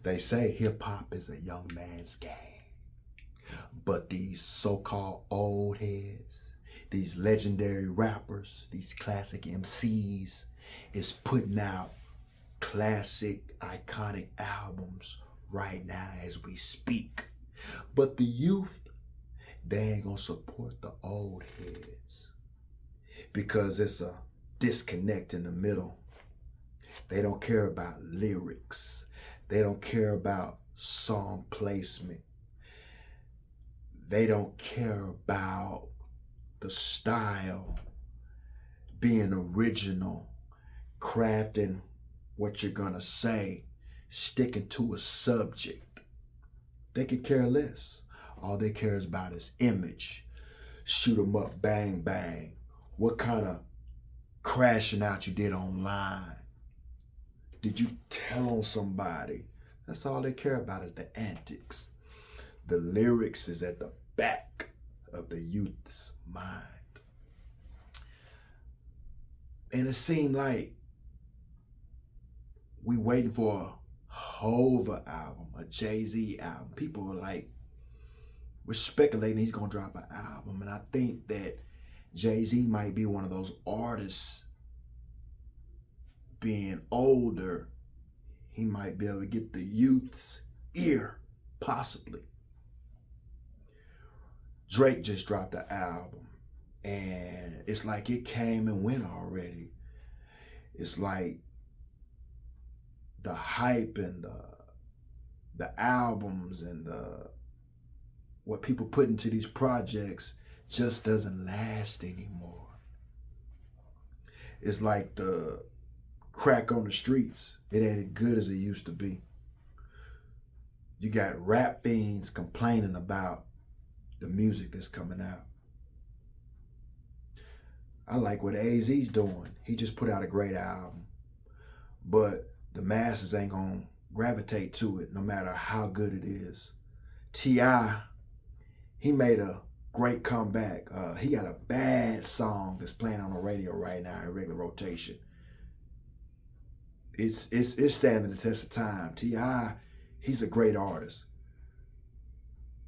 They say hip hop is a young man's game. But these so-called old heads, these legendary rappers, these classic MCs is putting out classic, iconic albums right now as we speak. But the youth, they ain't gonna support the old heads because it's a disconnect in the middle. They don't care about lyrics. They don't care about song placement. They don't care about the style, being original, crafting what you're gonna say, sticking to a subject. They could care less. All they care is about is image. Shoot 'em up, bang, bang. What kind of crashing out you did online? Did you tell on somebody? That's all they care about is the antics. The lyrics is at the back of the youth's mind. And it seemed like we waiting for a Hova album, a Jay-Z album. People are like, we're speculating he's gonna drop an album. And I think that Jay-Z might be one of those artists, being older, he might be able to get the youth's ear, possibly. Drake just dropped an album, and it's like it came and went already. It's like the hype and the albums and what people put into these projects just doesn't last anymore. It's like the crack on the streets. It ain't as good as it used to be. You got rap fiends complaining about the music that's coming out. I like what AZ's doing. He just put out a great album. But the masses ain't gonna gravitate to it no matter how good it is. T.I., he made a great comeback. He got a bad song that's playing on the radio right now in regular rotation. It's standing the test of time. T.I., he's a great artist.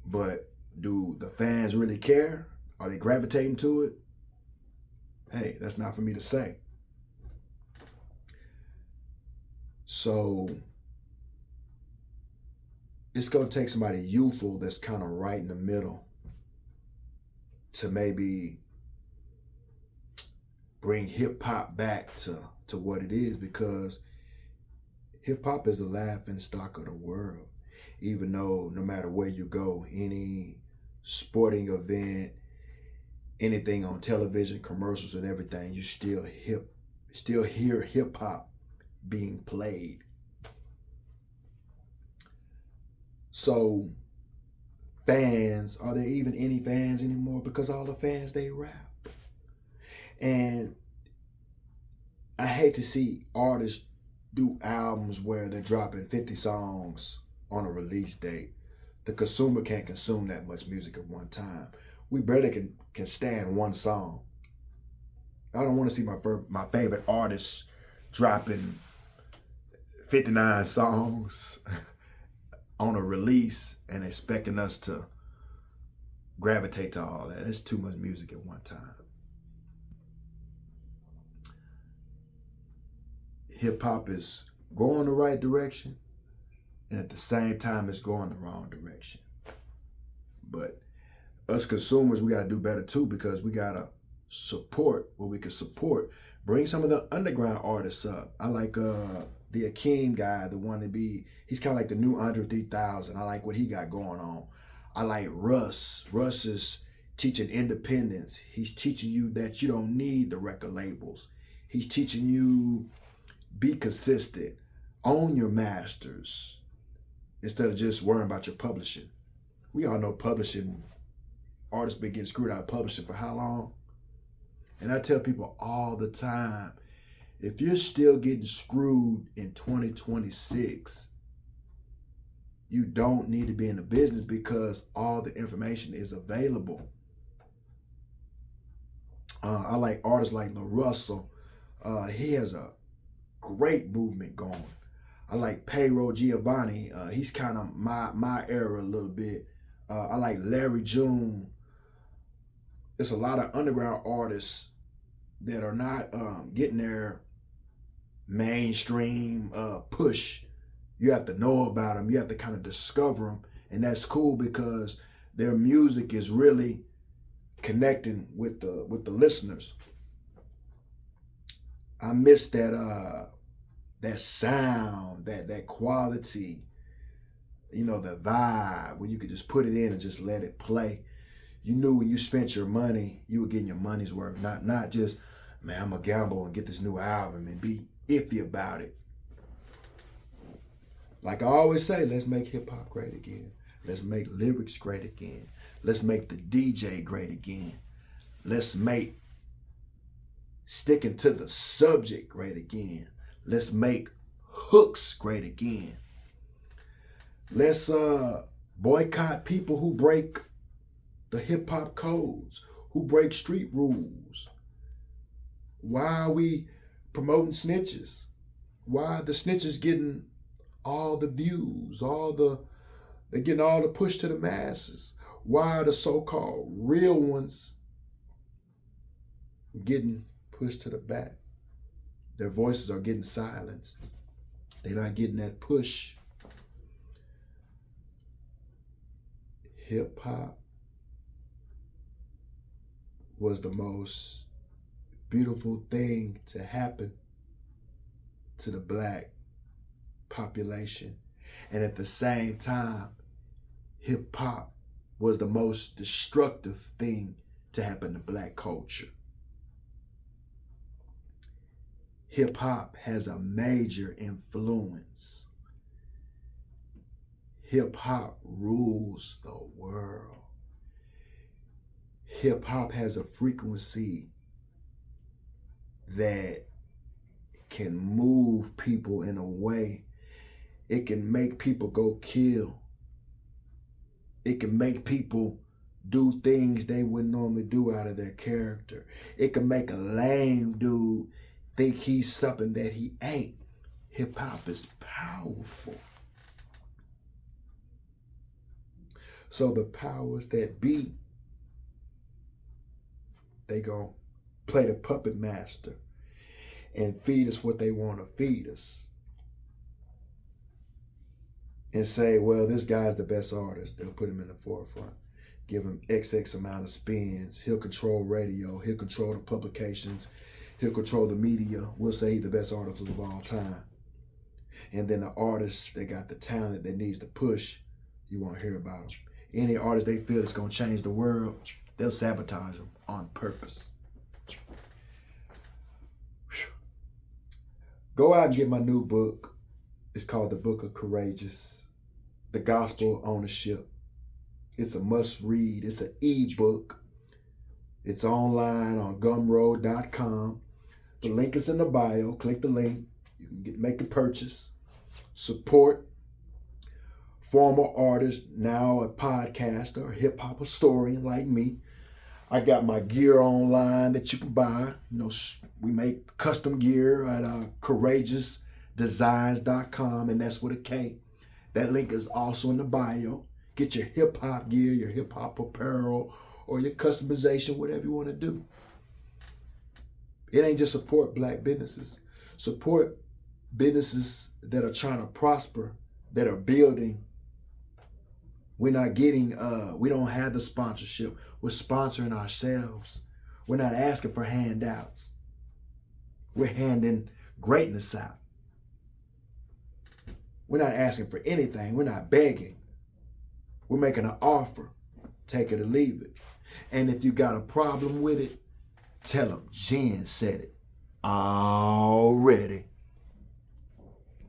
But do the fans really care? Are they gravitating to it? Hey, that's not for me to say. So it's going to take somebody youthful that's kind of right in the middle to maybe bring hip hop back to what it is, because hip hop is the laughing stock of the world. Even though no matter where you go, any sporting event, anything on television, commercials and everything, you still hear hip hop being played. So fans, are there even any fans anymore? Because all the fans, they rap. And I hate to see artists do albums where they're dropping 50 songs on a release date. The consumer can't consume that much music at one time. We barely can stand one song. I don't want to see my favorite artists dropping 59 songs on a release and expecting us to gravitate to all that. It's too much music at one time. Hip hop is going the right direction, and at the same time it's going the wrong direction. But us consumers, we got to do better too, because we got to support what we can support. Bring some of the underground artists up. I like the Akeem guy, the one to be, he's kind of like the new Andre 3000. I like what he got going on. I like Russ. Russ is teaching independence. He's teaching you that you don't need the record labels. He's teaching you be consistent, own your masters, instead of just worrying about your publishing. We all know publishing, artists been getting screwed out of publishing for how long? And I tell people all the time, if you're still getting screwed in 2026, you don't need to be in the business, because all the information is available. I like artists like La Russell. He has a great movement going. I like Pedro Giovanni. He's kind of my era a little bit. I like Larry June. There's a lot of underground artists that are not getting their mainstream push. You have to know about them. You have to kind of discover them. And that's cool because their music is really connecting with the listeners. I miss that sound, that quality, the vibe where you could just put it in and just let it play. You knew when you spent your money, you were getting your money's worth. Not just, man, I'm gonna gamble and get this new album and be iffy about it. Like I always say, let's make hip hop great again. Let's make lyrics great again. Let's make the DJ great again. Let's make sticking to the subject great again. Let's make hooks great again. Let's boycott people who break the hip hop codes, who break street rules. Why are we promoting snitches? Why are the snitches getting all the views, they're getting all the push to the masses? Why are the so-called real ones getting pushed to the back? Their voices are getting silenced. They're not getting that push. Hip hop was the most beautiful thing to happen to the black population. And at the same time, hip hop was the most destructive thing to happen to black culture. Hip hop has a major influence. Hip hop rules the world. Hip hop has a frequency that can move people in a way. It can make people go kill. It can make people do things they wouldn't normally do out of their character. It can make a lame dude think he's something that he ain't. Hip hop is powerful. So the powers that be, they gonna play the puppet master and feed us what they want to feed us. And say, well, this guy's the best artist. They'll put him in the forefront. Give him XX amount of spins. He'll control radio. He'll control the publications. He'll control the media. We'll say he's the best artist of all time. And then the artist that got the talent that needs to push, you won't hear about them. Any artist they feel is going to change the world, they'll sabotage them on purpose. Go out and get my new book. It's called The Book of Courageous, The Gospel Ownership. It's a must read. It's an e-book. It's online on gumroad.com. The link is in the bio. Click the link. You can make a purchase. Support former artist, now a podcaster, a hip hop historian like me. I got my gear online that you can buy. We make custom gear at KOURAGEOUSdesigns.com, and that's with a K. That link is also in the bio. Get your hip hop gear, your hip hop apparel, or your customization, whatever you want to do. It ain't just support black businesses. Support businesses that are trying to prosper, that are building. We're not getting, we don't have the sponsorship. We're sponsoring ourselves. We're not asking for handouts. We're handing greatness out. We're not asking for anything. We're not begging. We're making an offer. Take it or leave it. And if you got a problem with it, tell them Jen said it already.